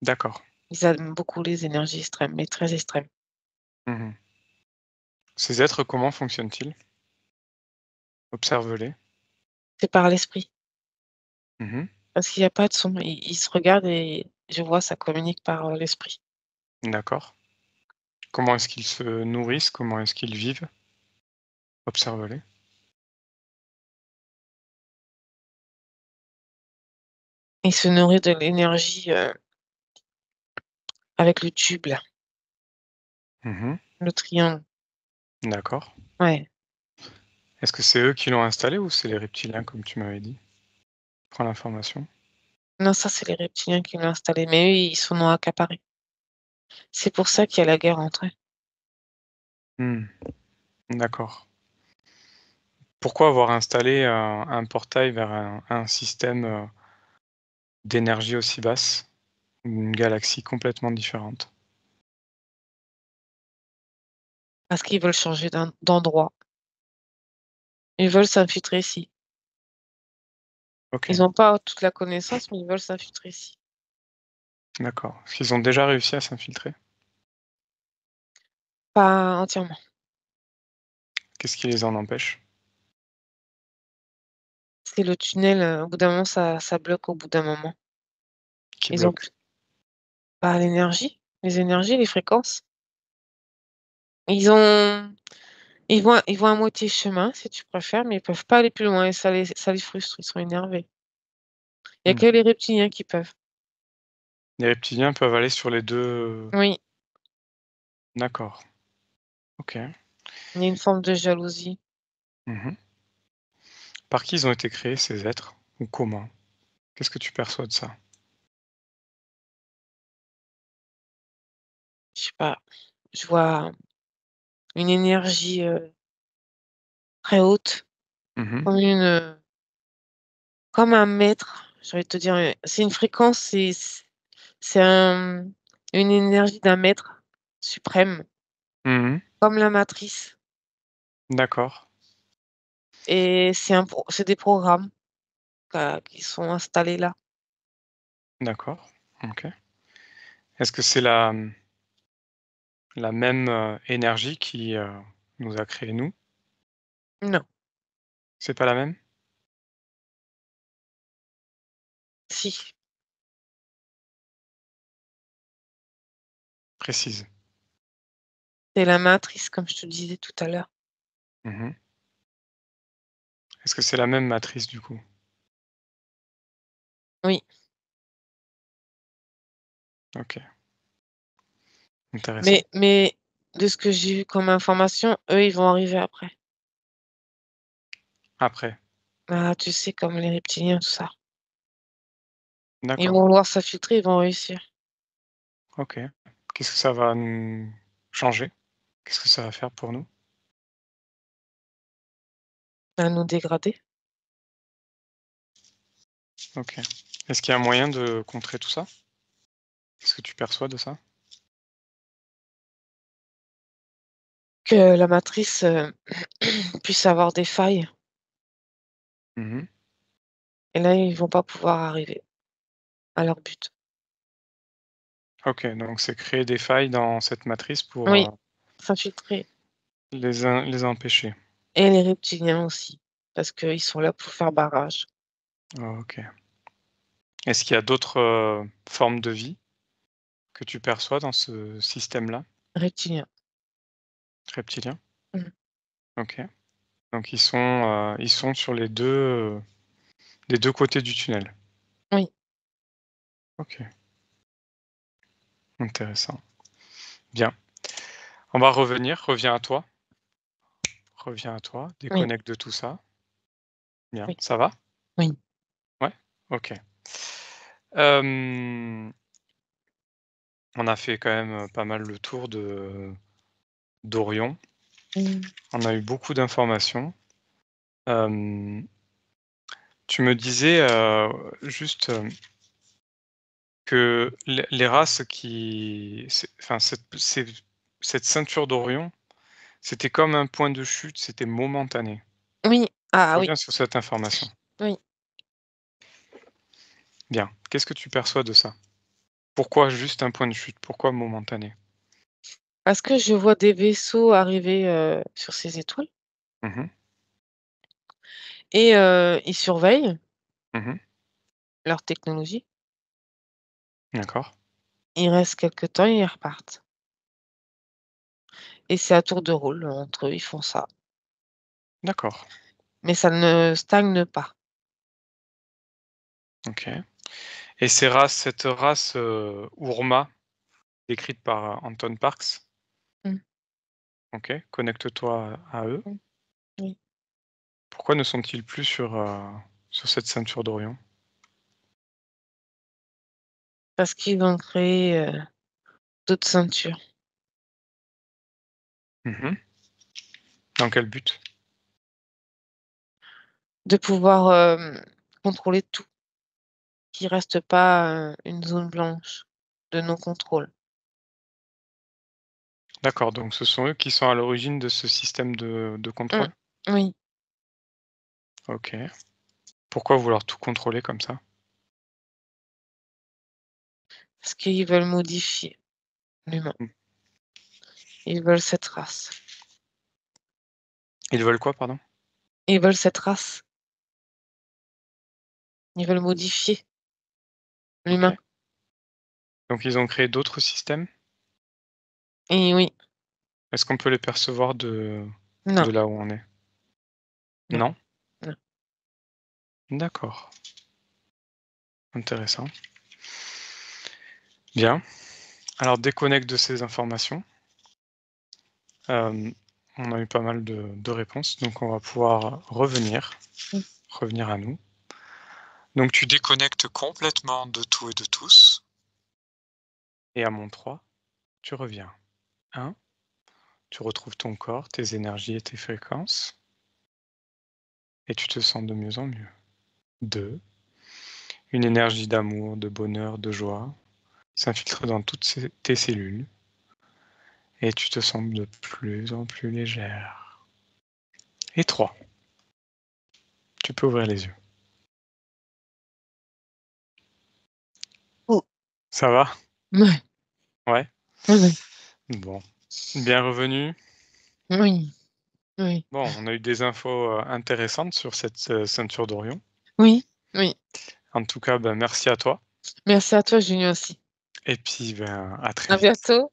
D'accord. Ils aiment beaucoup les énergies extrêmes, mais très extrêmes. Mmh. Ces êtres, comment fonctionnent-ils? Observe-les. C'est par l'esprit, Mmh. parce qu'il y a pas de son. Ils se regardent et je vois ça communique par, l'esprit. D'accord. Comment est-ce qu'ils se nourrissent? Comment est-ce qu'ils vivent? Observe-les. Ils se nourrissent de l'énergie, avec le tube là, Mmh. le triangle. D'accord. Ouais. Est-ce que c'est eux qui l'ont installé ou c'est les reptiliens comme tu m'avais dit? Prends l'information. Non, ça c'est les reptiliens qui l'ont installé, mais eux, ils s'en ont accaparé. C'est pour ça qu'il y a la guerre entre eux. Mmh. D'accord. pourquoi avoir installé un portail vers un système, d'énergie aussi basse? Une galaxie complètement différente. Parce qu'ils veulent changer d'endroit. Ils veulent s'infiltrer ici. Ils OK, n'ont pas toute la connaissance, mais ils veulent s'infiltrer ici. d'accord. Est-ce qu'ils ont déjà réussi à s'infiltrer? Pas entièrement. Qu'est-ce qui les en empêche? C'est le tunnel, au bout d'un moment, ça bloque au bout d'un moment. Qui Ils ont bloque? p Bah, l'énergie, les énergies, les fréquences. Ils ont ils vont à moitié chemin, si tu préfères, mais ils peuvent pas aller plus loin et ça les frustre, ils sont énervés. Il y a Mmh. que les reptiliens qui peuvent. Les reptiliens peuvent aller sur les 2. Oui, D'accord, OK. il y a une forme de jalousie. Mmh. Par qui ils ont été créés ces êtres? Ou comment? Qu'est-ce que tu perçois de ça? Je sais pas, je vois une énergie, très haute, Mmh. comme comme un maître, j'ai envie de te dire, c'est une fréquence, c'est une énergie d'un maître suprême, Mmh. comme la matrice D'accord, et c'est des programmes qui sont installés là. d'accord, OK. Est-ce que c'est la même, énergie qui, nous a créés nous? Non, C'est pas la même? si, Précise. c'est la matrice comme je te disais tout à l'heure. Mmh. Est-ce que c'est la même matrice du coup? Oui, OK, intéressant. mais de ce que j'ai vu comme information, eux, ils vont arriver après. Après, Ah, tu sais, comme les reptiliens, tout ça. Ils d'accord, vont vouloir s'infiltrer, ils vont réussir OK. Qu'est-ce que ça va nous changer? Qu'est-ce que ça va faire pour nous? à nous dégrader. OK. Est-ce qu'il y a un moyen de contrer tout ça? Qu'est-ce que tu perçois de ça? Que la matrice, puisse avoir des failles Mmh. et là, ils vont pas pouvoir arriver à leur but. OK, donc c'est créer des failles dans cette matrice pour, Oui, s'infiltrer les empêcher. et les reptiliens aussi, parce qu'ils sont là pour faire barrage. OK. Est-ce qu'il y a d'autres, formes de vie que tu perçois dans ce système-là, Reptiliens. reptilien? Mmh. OK. Donc ils sont sur les 2 côtés du tunnel. Oui, OK, intéressant. Bien. On va reviens à toi, oui, déconnecte de tout ça. Bien, oui, ça va? oui. Ouais? OK. Hem, on a fait quand même, pas mal le tour d'Orion. Mmh. On a eu beaucoup d'informations. Hem, tu me disais, juste, que les races qui c'est enfin cette ceinture d'Orion, c'était comme un point de chute, c'était momentané. Oui, ah oui, Reviens sur cette information. oui. Bien. Qu'est-ce que tu perçois de ça? Pourquoi juste un point de chute? Pourquoi momentané? Parce que je vois des vaisseaux arriver, sur ces étoiles Mmh. et ils surveillent Mmh. leur technologie. D'accord. Ils restent quelque temps et ils repartent et c'est à tour de rôle entre eux, ils font ça. D'accord. Mais ça ne stagne pas. OK. Et cette race, Urma, décrite par Anton Parks, Mmh, OK, connecte-toi à eux. mmh, oui. Pourquoi ne sont-ils plus sur cette ceinture d'Orion? Parce qu'ils ont créé, d'autres ceintures. Mmh. Dans quel but? de pouvoir contrôler tout, qu'il reste pas une zone blanche de non-contrôle. D'accord, donc ce sont eux qui sont à l'origine de ce système de Mmh. contrôle? Oui, OK. Pourquoi vouloir tout contrôler comme ça? parce qu'ils veulent modifier l'humain. Mmh. Ils veulent cette race. Ils veulent quoi, pardon? Ils veulent cette race. Ils veulent modifier l'humain. OK. Donc ils ont créé d'autres systèmes? Et oui, Est-ce qu'on peut les percevoir non, de là où on est? non, Non? non. D'accord, intéressant. Bien. Alors déconnecte de ces informations. Hem, on a eu pas mal de réponses, donc on va pouvoir Mmh. revenir à nous. Donc tu déconnectes complètement de tout et de tous et à mon 3, tu reviens. 1, tu retrouves ton corps, tes énergies et tes fréquences et tu te sens de mieux en mieux. 2, une énergie d'amour, de bonheur, de joie s'infiltre dans toutes tes cellules et tu te sens de plus en plus légère. Et 3, tu peux ouvrir les yeux. Oh, Ça va? ouais, Ouais? ouais, ouais. Bon. Bien revenu? Oui, oui, Bon, on a eu des infos, intéressantes sur cette, ceinture d'Orion. oui, oui. En tout cas, ben, merci à toi Merci à toi, Julien, aussi. et puis, ben, à très À vite. bientôt.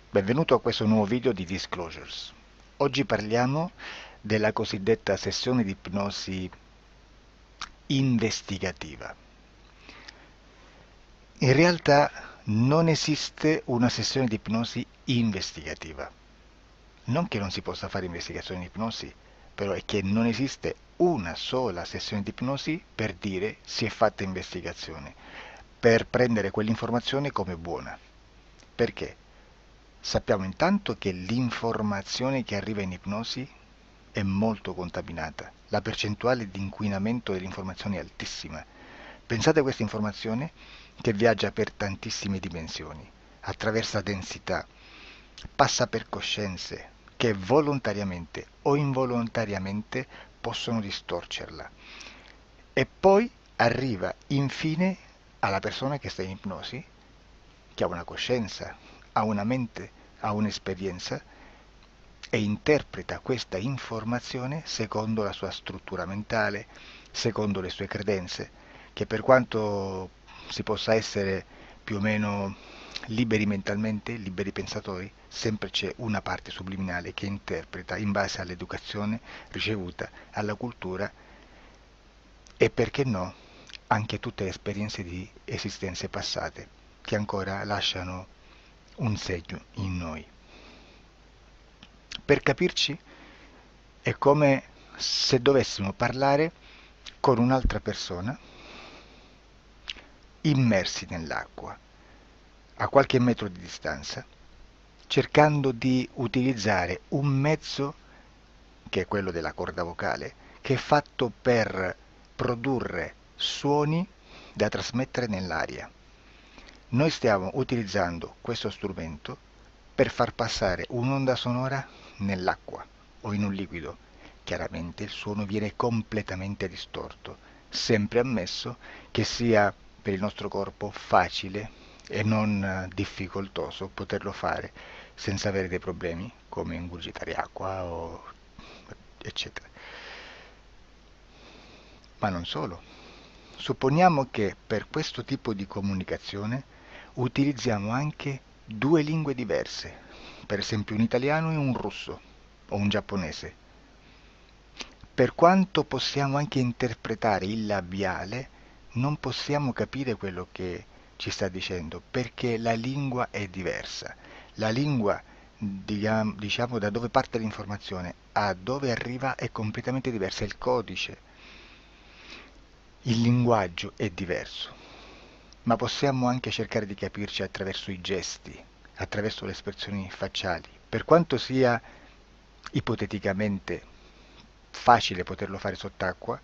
Benvenuto a questo nuovo video di Disclosures. Oggi parliamo della cosiddetta sessione di ipnosi investigativa. In realtà non esiste una sessione di ipnosi investigativa. Non che non si possa fare investigazione di ipnosi, però è che non esiste una sola sessione di ipnosi per dire si è fatta investigazione, per prendere quell'informazione come buona. Perché? Sappiamo intanto che l'informazione che arriva in ipnosi è molto contaminata. La percentuale di inquinamento dell'informazione è altissima. Pensate a questa informazione che viaggia per tantissime dimensioni, attraversa densità, passa per coscienze che volontariamente o involontariamente possono distorcerla. E poi arriva infine alla persona che sta in ipnosi, che ha una coscienza, ha una mente, ha un'esperienza e interpreta questa informazione secondo la sua struttura mentale, secondo le sue credenze, che per quanto si possa essere più o meno liberi mentalmente, liberi pensatori, sempre c'è una parte subliminale che interpreta in base all'educazione ricevuta, alla cultura e perché no, anche tutte le esperienze di esistenze passate che ancora lasciano un segno in noi. Per capirci, è come se dovessimo parlare con un'altra persona immersi nell'acqua, a qualche metro di distanza, cercando di utilizzare un mezzo, che è quello della corda vocale, che è fatto per produrre suoni da trasmettere nell'aria. Noi stiamo utilizzando questo strumento per far passare un'onda sonora nell'acqua o in un liquido. Chiaramente il suono viene completamente distorto, sempre ammesso che sia per il nostro corpo facile e non difficoltoso poterlo fare senza avere dei problemi come ingurgitare acqua o eccetera. Ma non solo. Supponiamo che per questo tipo di comunicazione utilizziamo anche due lingue diverse, per esempio un italiano e un russo o un giapponese. Per quanto possiamo anche interpretare il labiale, non possiamo capire quello che ci sta dicendo perché la lingua è diversa. La lingua, diciamo, da dove parte l'informazione a dove arriva è completamente diversa, il codice, il linguaggio è diverso. ma possiamo anche cercare di capirci attraverso i gesti, attraverso le espressioni facciali. Per quanto sia ipoteticamente facile poterlo fare sott'acqua,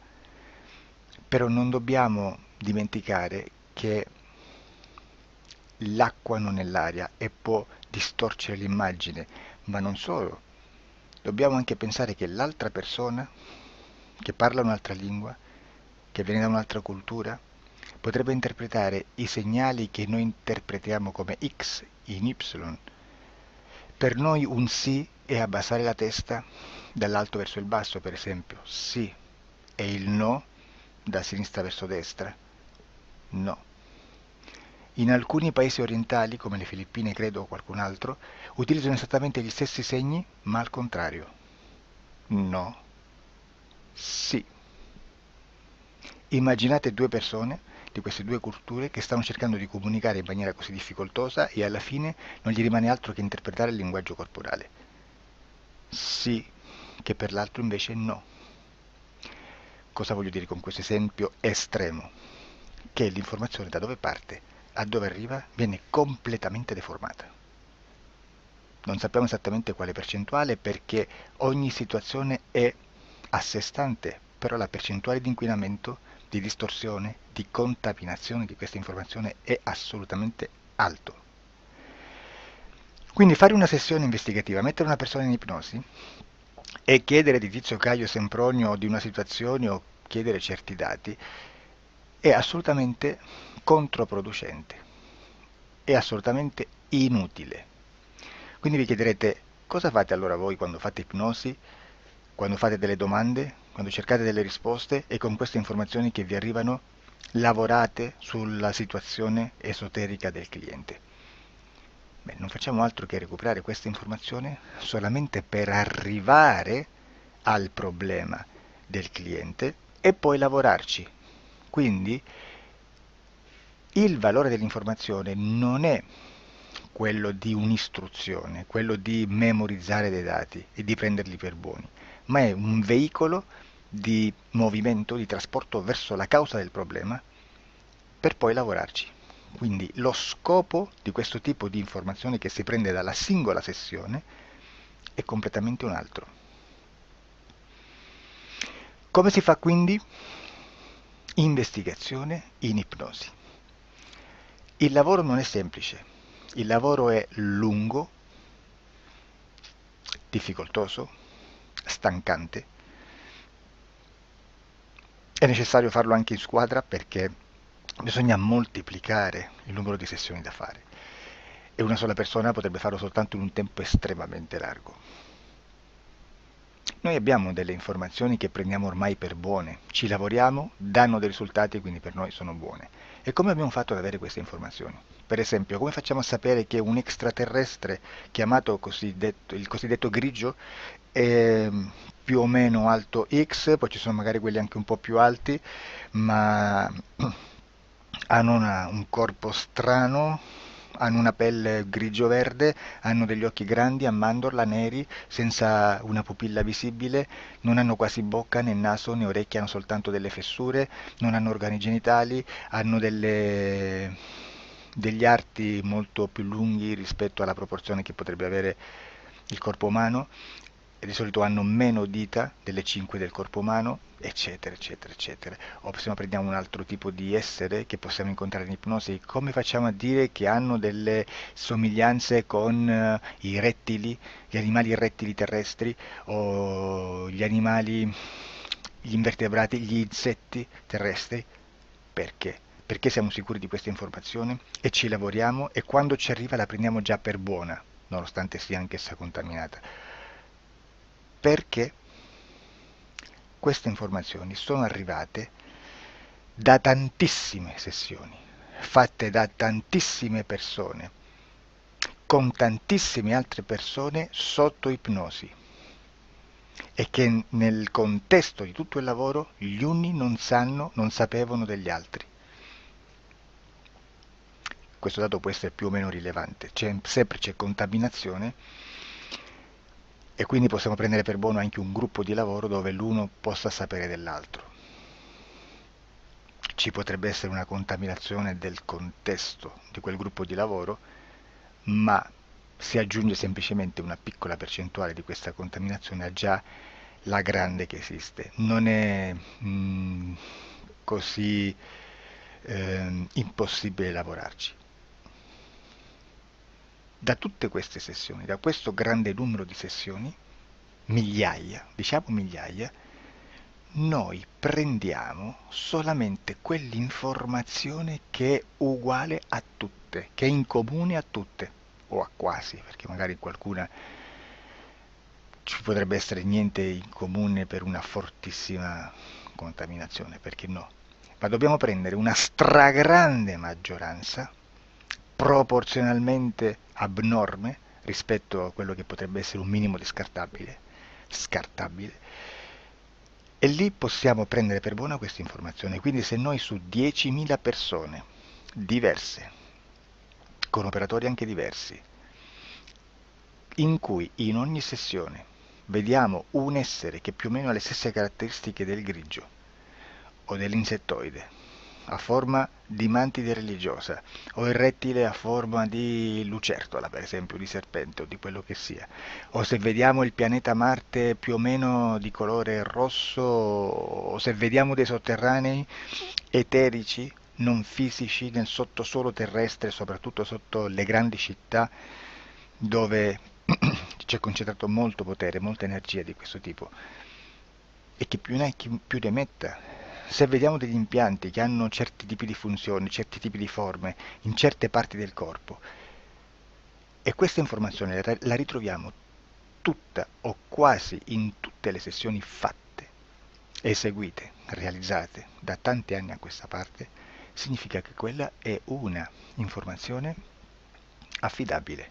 però non dobbiamo dimenticare che l'acqua non è l'aria e può distorcere l'immagine, ma non solo. Dobbiamo anche pensare che l'altra persona, che parla un'altra lingua, che viene da un'altra cultura, potrebbe interpretare i segnali che noi interpretiamo come X in Y. Per noi un sì è abbassare la testa dall'alto verso il basso, per esempio, sì, e il no da sinistra verso destra, no. In alcuni paesi orientali, come le Filippine credo o qualcun altro, utilizzano esattamente gli stessi segni, ma al contrario. No, sì. Immaginate due persone di queste due culture che stanno cercando di comunicare in maniera così difficoltosa e alla fine non gli rimane altro che interpretare il linguaggio corporale. Sì, che per l'altro invece no. Cosa voglio dire con questo esempio estremo? Che l'informazione da dove parte a dove arriva viene completamente deformata. Non sappiamo esattamente quale percentuale perché ogni situazione è a sé stante, però la percentuale di inquinamento, di distorsione, di contaminazione di questa informazione è assolutamente alto. Quindi fare una sessione investigativa, mettere una persona in ipnosi e chiedere di Tizio Caio Sempronio di una situazione o chiedere certi dati è assolutamente controproducente, è assolutamente inutile. Quindi vi chiederete cosa fate allora voi quando fate ipnosi, quando fate delle domande, quando cercate delle risposte e con queste informazioni che vi arrivano lavorate sulla situazione esoterica del cliente. Beh, non facciamo altro che recuperare questa informazione solamente per arrivare al problema del cliente e poi lavorarci. Quindi il valore dell'informazione non è quello di un'istruzione, quello di memorizzare dei dati e di prenderli per buoni, ma è un veicolo di movimento, di trasporto verso la causa del problema per poi lavorarci. Quindi lo scopo di questo tipo di informazione che si prende dalla singola sessione è completamente un altro. Come si fa quindi? Investigazione in ipnosi. Il lavoro non è semplice, il lavoro è lungo, difficoltoso, stancante. È necessario farlo anche in squadra perché bisogna moltiplicare il numero di sessioni da fare e una sola persona potrebbe farlo soltanto in un tempo estremamente largo. Noi abbiamo delle informazioni che prendiamo ormai per buone, ci lavoriamo, danno dei risultati e quindi per noi sono buone. E come abbiamo fatto ad avere queste informazioni? Per esempio, come facciamo a sapere che un extraterrestre chiamato il cosiddetto grigio è più o meno alto X, poi ci sono magari quelli anche un po' più alti, ma hanno un corpo strano, hanno una pelle grigio-verde, hanno degli occhi grandi a mandorla neri, senza una pupilla visibile, non hanno quasi bocca né naso né orecchie, hanno soltanto delle fessure, non hanno organi genitali, hanno degli arti molto più lunghi rispetto alla proporzione che potrebbe avere il corpo umano e di solito hanno meno dita delle 5 del corpo umano, eccetera, eccetera, eccetera. O se prendiamo un altro tipo di essere che possiamo incontrare in ipnosi, come facciamo a dire che hanno delle somiglianze con i rettili, gli animali rettili terrestri o gli animali, gli invertebrati, gli insetti terrestri? Perché? Perché siamo sicuri di questa informazione e ci lavoriamo e quando ci arriva la prendiamo già per buona, nonostante sia anch'essa contaminata. Perché queste informazioni sono arrivate da tantissime sessioni, fatte da tantissime persone, con tantissime altre persone sotto ipnosi e che nel contesto di tutto il lavoro gli uni non sapevano degli altri. Questo dato può essere più o meno rilevante, sempre c'è contaminazione e quindi possiamo prendere per buono anche un gruppo di lavoro dove l'uno possa sapere dell'altro. ci potrebbe essere una contaminazione del contesto di quel gruppo di lavoro, ma si aggiunge semplicemente una piccola percentuale di questa contaminazione a già la grande che esiste. Non è così impossibile lavorarci. Da tutte queste sessioni, da questo grande numero di sessioni, migliaia, diciamo migliaia, noi prendiamo solamente quell'informazione che è uguale a tutte, che è in comune a tutte, o a quasi, perché magari qualcuna ci potrebbe essere niente in comune per una fortissima contaminazione, perché no? Ma dobbiamo prendere una stragrande maggioranza, proporzionalmente abnorme rispetto a quello che potrebbe essere un minimo di scartabile, e lì possiamo prendere per buona questa informazione. Quindi se noi su 10.000 persone diverse, con operatori anche diversi, in cui in ogni sessione vediamo un essere che più o meno ha le stesse caratteristiche del grigio o dell'insettoide, a forma di mantide religiosa, o il rettile a forma di lucertola, per esempio, di serpente o di quello che sia, o se vediamo il pianeta Marte più o meno di colore rosso, o se vediamo dei sotterranei eterici, non fisici, nel sottosuolo terrestre, soprattutto sotto le grandi città, dove c'è concentrato molto potere, molta energia di questo tipo, e che più ne hai più ne metta. Se vediamo degli impianti che hanno certi tipi di funzioni, certi tipi di forme in certe parti del corpo, e questa informazione la ritroviamo tutta o quasi in tutte le sessioni fatte, eseguite, realizzate da tanti anni a questa parte, significa che quella è una informazione affidabile.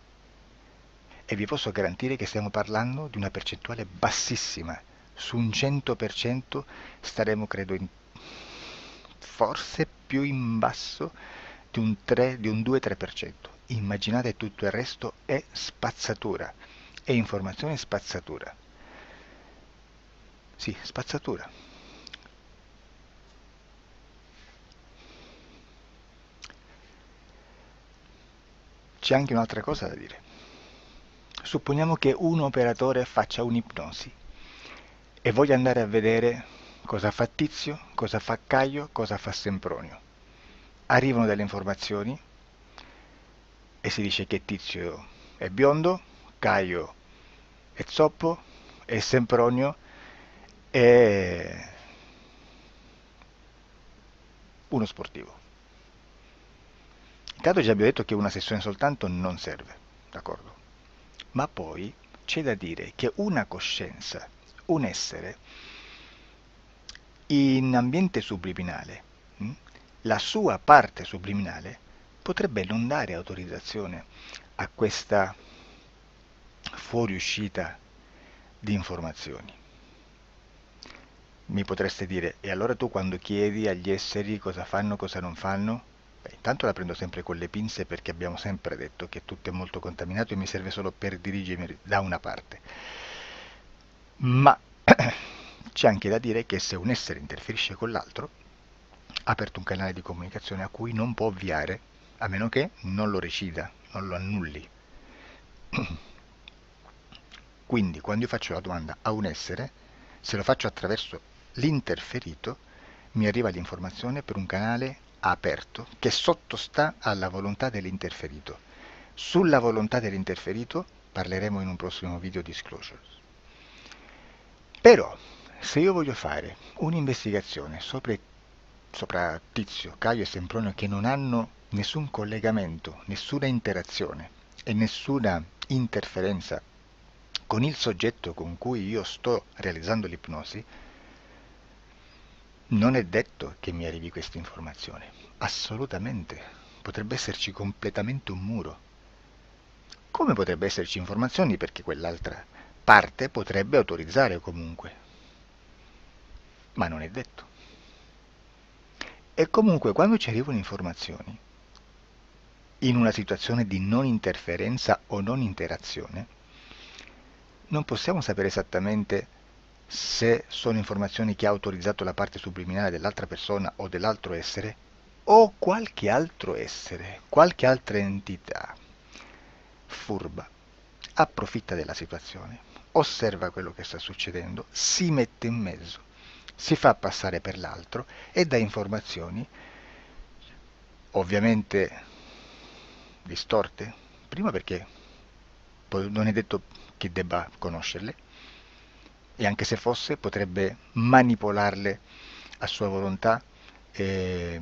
E vi posso garantire che stiamo parlando di una percentuale bassissima. Su un 100% staremo, credo, forse più in basso di un 2-3%. Immaginate, tutto il resto è spazzatura, è informazione spazzatura. Sì, spazzatura. C'è anche un'altra cosa da dire. Supponiamo che un operatore faccia un'ipnosi e voglia andare a vedere cosa fa Tizio, cosa fa Caio, cosa fa Sempronio. Arrivano delle informazioni e si dice che Tizio è biondo, Caio è zoppo e Sempronio è uno sportivo. Intanto già abbiamo detto che una sessione soltanto non serve, d'accordo? Ma poi c'è da dire che una coscienza, un essere, in ambiente subliminale, la sua parte subliminale potrebbe non dare autorizzazione a questa fuoriuscita di informazioni. Mi potreste dire, e allora tu quando chiedi agli esseri cosa fanno, cosa non fanno? Beh, intanto la prendo sempre con le pinze, perché abbiamo sempre detto che tutto è molto contaminato e mi serve solo per dirigermi da una parte. Ma c'è anche da dire che se un essere interferisce con l'altro, ha aperto un canale di comunicazione a cui non può ovviare, a meno che non lo recida, non lo annulli. Quindi quando io faccio la domanda a un essere, se lo faccio attraverso l'interferito, mi arriva l'informazione per un canale aperto che sottostà alla volontà dell'interferito. Sulla volontà dell'interferito parleremo in un prossimo video disclosures. Però, se io voglio fare un'investigazione sopra Tizio, Caio e Sempronio, che non hanno nessun collegamento, nessuna interazione e nessuna interferenza con il soggetto con cui io sto realizzando l'ipnosi, non è detto che mi arrivi questa informazione. Assolutamente. Potrebbe esserci completamente un muro. Come potrebbe esserci informazioni, perché quell'altra parte potrebbe autorizzare comunque. Ma non è detto. E comunque quando ci arrivano informazioni, in una situazione di non interferenza o non interazione, non possiamo sapere esattamente se sono informazioni che ha autorizzato la parte subliminale dell'altra persona o dell'altro essere, o qualche altro essere, qualche altra entità furba, approfitta della situazione, osserva quello che sta succedendo, si mette in mezzo, si fa passare per l'altro e dà informazioni, ovviamente distorte, prima perché non è detto che debba conoscerle, e anche se fosse potrebbe manipolarle a sua volontà e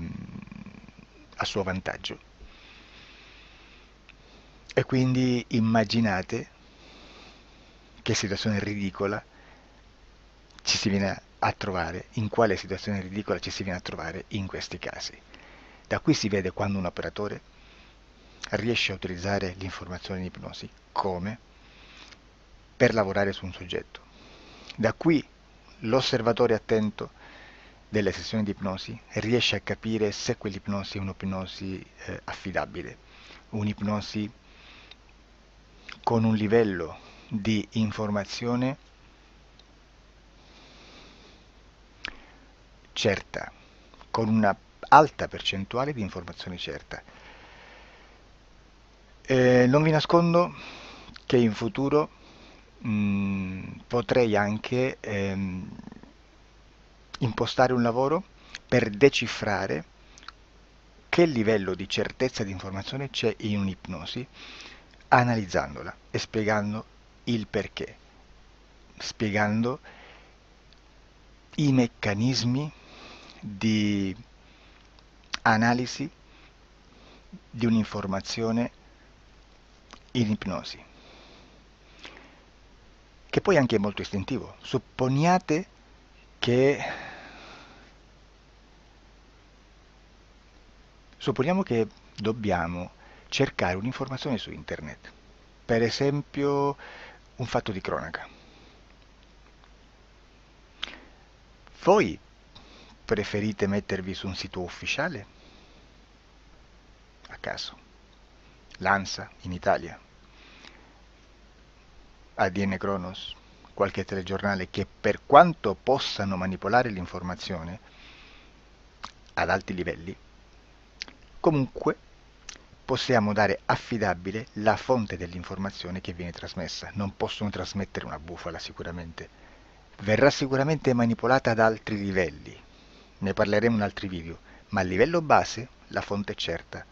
a suo vantaggio. E quindi immaginate che situazione ridicola ci si viene a trovare, in quale situazione ridicola ci si viene a trovare in questi casi. Da qui si vede quando un operatore riesce a utilizzare l'informazione in ipnosi come per lavorare su un soggetto. Da qui l'osservatore attento delle sessioni di ipnosi riesce a capire se quell'ipnosi è un'ipnosi affidabile, un'ipnosi con un livello di informazione certa, con una alta percentuale di informazione certa. Non vi nascondo che in futuro potrei anche impostare un lavoro per decifrare che livello di certezza di informazione c'è in un'ipnosi, analizzandola e spiegando il perché, spiegando i meccanismi di analisi di un'informazione in ipnosi, che poi anche è molto istintivo. Supponiamo che dobbiamo cercare un'informazione su internet, per esempio un fatto di cronaca. Voi preferite mettervi su un sito ufficiale? A caso. L'ANSA in Italia, ADN Kronos, qualche telegiornale che per quanto possano manipolare l'informazione ad alti livelli, comunque possiamo dare affidabile la fonte dell'informazione che viene trasmessa. Non possono trasmettere una bufala sicuramente. Verrà sicuramente manipolata ad altri livelli. Ne parleremo in altri video, ma a livello base la fonte è certa.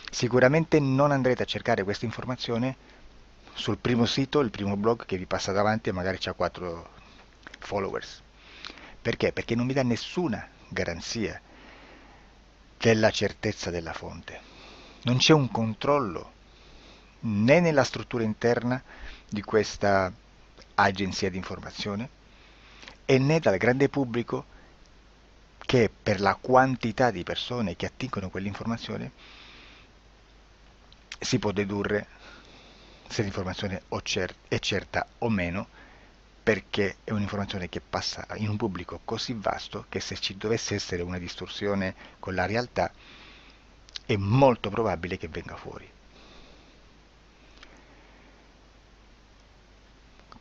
Sicuramente non andrete a cercare questa informazione sul primo sito, il primo blog che vi passa davanti e magari c'ha 4 followers. Perché? Perché non vi dà nessuna garanzia della certezza della fonte. Non c'è un controllo né nella struttura interna di questa agenzia di informazione e né dal grande pubblico, che per la quantità di persone che attingono quell'informazione si può dedurre se l'informazione è certa o meno, perché è un'informazione che passa in un pubblico così vasto che se ci dovesse essere una distorsione con la realtà è molto probabile che venga fuori.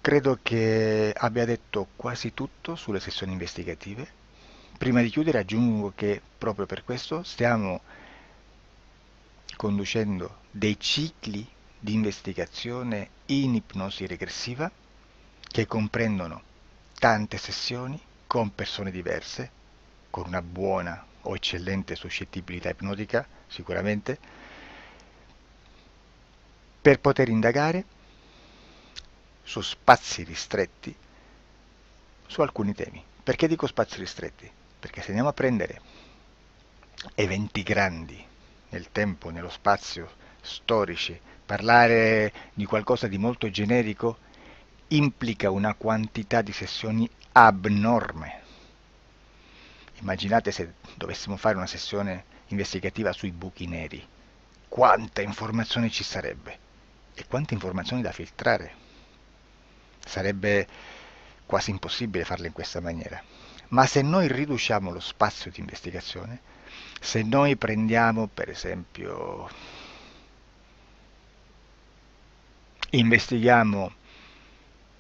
Credo che abbia detto quasi tutto sulle sessioni investigative. Prima di chiudere aggiungo che proprio per questo stiamo conducendo dei cicli di investigazione in ipnosi regressiva che comprendono tante sessioni con persone diverse, con una buona o eccellente suscettibilità ipnotica sicuramente, per poter indagare su spazi ristretti su alcuni temi. Perché dico spazi ristretti? Perché se andiamo a prendere eventi grandi nel tempo, nello spazio, storici, parlare di qualcosa di molto generico implica una quantità di sessioni abnorme. Immaginate se dovessimo fare una sessione investigativa sui buchi neri, quanta informazione ci sarebbe e quante informazioni da filtrare. Sarebbe quasi impossibile farlo in questa maniera. Ma se noi riduciamo lo spazio di investigazione, se noi prendiamo per esempio, investighiamo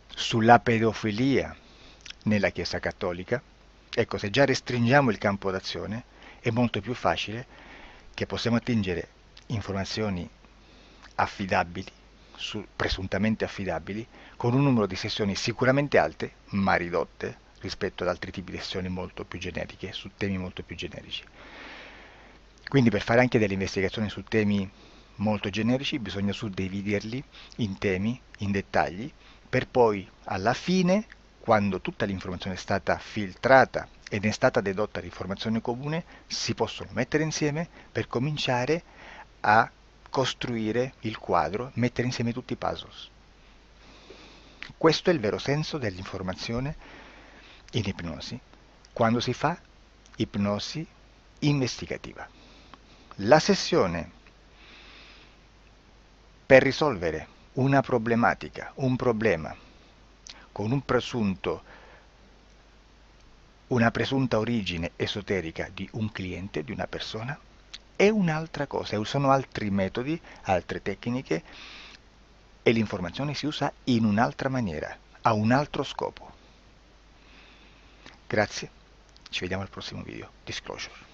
sulla pedofilia nella Chiesa Cattolica. Ecco, se già restringiamo il campo d'azione, è molto più facile che possiamo attingere informazioni affidabili, presuntamente affidabili, con un numero di sessioni sicuramente alte, ma ridotte rispetto ad altri tipi di sessioni molto più generiche, su temi molto più generici. Quindi per fare anche delle investigazioni su temi molto generici bisogna suddividerli in temi, in dettagli, per poi alla fine, quando tutta l'informazione è stata filtrata ed è stata dedotta l'informazione comune, si possono mettere insieme per cominciare a costruire il quadro, mettere insieme tutti i puzzles. Questo è il vero senso dell'informazione in ipnosi, quando si fa ipnosi investigativa. La sessione per risolvere una problematica, un problema, con una presunta origine esoterica di un cliente, di una persona, è un'altra cosa, sono altri metodi, altre tecniche e l'informazione si usa in un'altra maniera, ha un altro scopo. Grazie, ci vediamo al prossimo video. Disclosure.